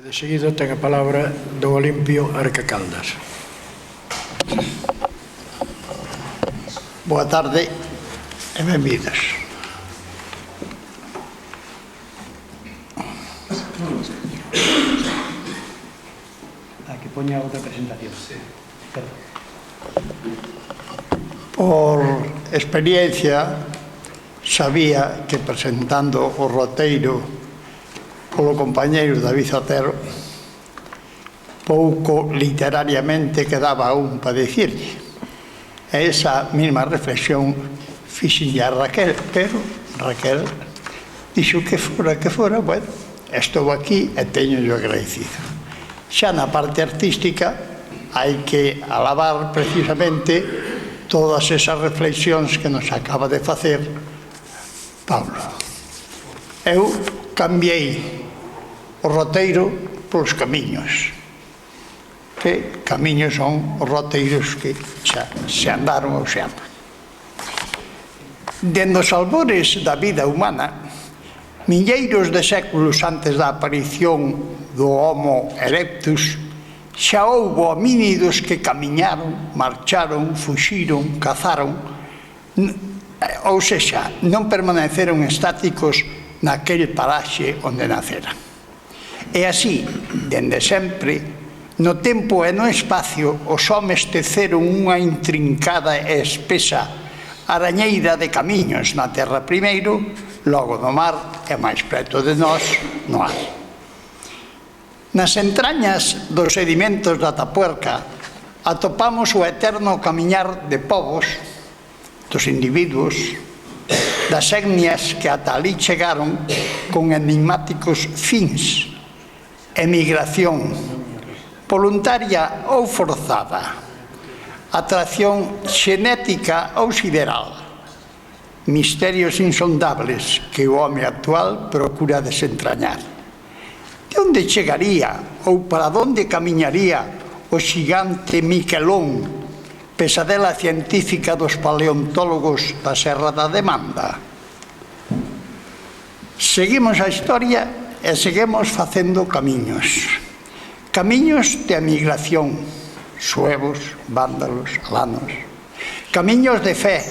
De seguido ten a palabra don Olimpio Arca Caldas. Boa tarde e benvidos. Que poña outra presentación. Por experiencia, sabía que presentando o roteiro polo compañeiro David Otero, pouco literariamente quedaba aún para dicirlle. E esa mesma reflexión fixenlle a Raquel, pero Raquel dixo que fora, bueno, estou aquí e teño-llo agradecido. Xa na parte artística hai que alabar precisamente todas esas reflexións que nos acaba de facer Pablo. Eu cambiei o roteiro polos camiños, que camiños son os roteiros que xa se andaron ou se andan. Dende os albores da vida humana, milleiros de séculos antes da aparición do Homo erectus, xa houbo homínidos que camiñaron, marcharon, fuxiron, cazaron, ou sexa, non permaneceron estáticos naquel paraxe onde naceran. E así, dende sempre, no tempo e no espacio, os homes teceron unha intrincada e espesa arañeira de camiños na terra primeiro, logo no mar e máis preto de nós, no ar. Nas entrañas dos sedimentos da Atapuerca atopamos o eterno camiñar de povos, dos individuos, das etnias que ata ali chegaron con enigmáticos fins: emigración, voluntaria ou forzada, atracción xenética ou sideral, misterios insondables que o home actual procura desentrañar. De onde chegaría ou para onde camiñaría o xigante Miquelón, pesadela científica dos paleontólogos da Serra da Demanda? Seguimos a historia e seguimos facendo camiños. Camiños de emigración, suevos, vándalos, alanos. Camiños de fe,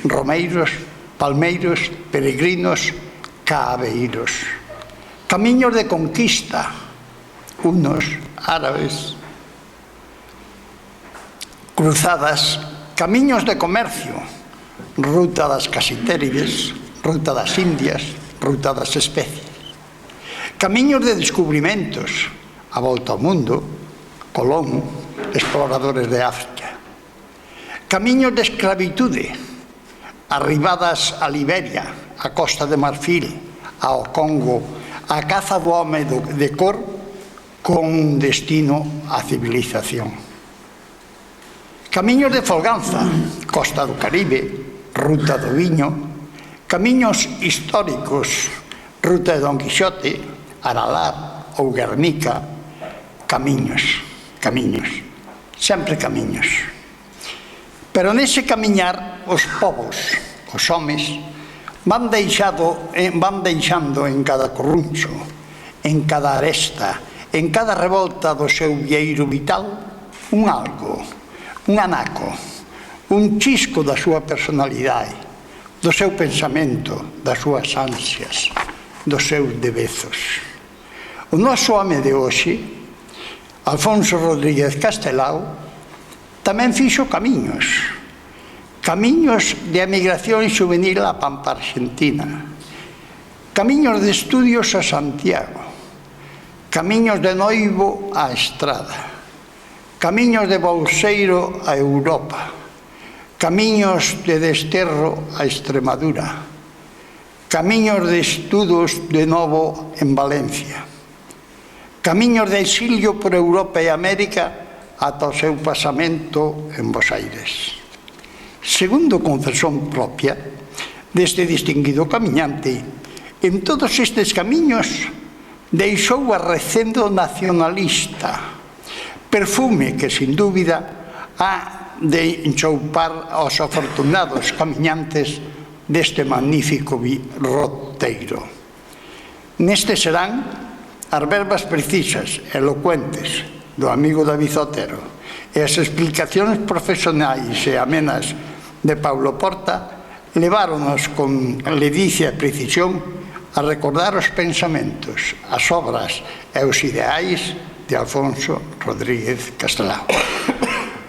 romeiros, palmeiros, peregrinos, caabeiros. Camiños de conquista, hunos, árabes. Cruzadas, camiños de comercio, ruta das casitérides, ruta das Indias, ruta das especies. Camiños de descubrimentos, a volta ao mundo, Colón, exploradores de África. Camiños de escravitude, arribadas a Liberia, a Costa de Marfil, ao Congo, a caza do home de cor con destino á civilización. Camiños de folganza, Costa do Caribe, ruta do viño. Camiños históricos, ruta de Don Quixote, Aralar ou Guernica. Camiños, sempre camiños. Pero nese camiñar os povos, os homes, van deixando en cada corruncho, en cada aresta, en cada revolta do seu vieiro vital, un algo, un anaco, un chisco da súa personalidade, do seu pensamento, das súas ansias, dos seus debezos. O noso home de hoxe, Alfonso Rodríguez Castelao, tamén fixo camiños de emigración juvenil á Pampa Argentina, camiños de estudios a Santiago, camiños de noivo á Estrada, camiños de bolseiro a Europa, camiños de desterro a Extremadura, camiños de estudos de novo en Valencia, camiños de exilio por Europa e América ata o seu pasamento en Bos Aires. Segundo confesión propia deste distinguido camiñante, en todos estes camiños deixou a recendo nacionalista, perfume que, sin dúbida, ha de enchoupar aos afortunados camiñantes deste magnífico roteiro. Nestes serán as verbas precisas, elocuentes, do amigo David Otero e as explicacións profesionais e amenas de Paulo Porta leváronos con ledicia e precisión a recordar os pensamentos, as obras e os ideais de Alfonso Rodríguez Castelao.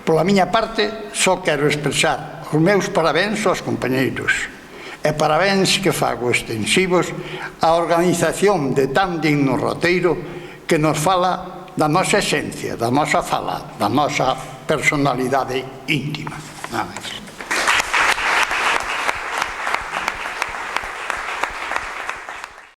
Pola miña parte, só quero expresar os meus parabéns aos compañeiros e parabéns que fago extensivos á organización de tan digno roteiro que nos fala da nosa esencia, da nosa fala, da nosa personalidade íntima. Nada máis.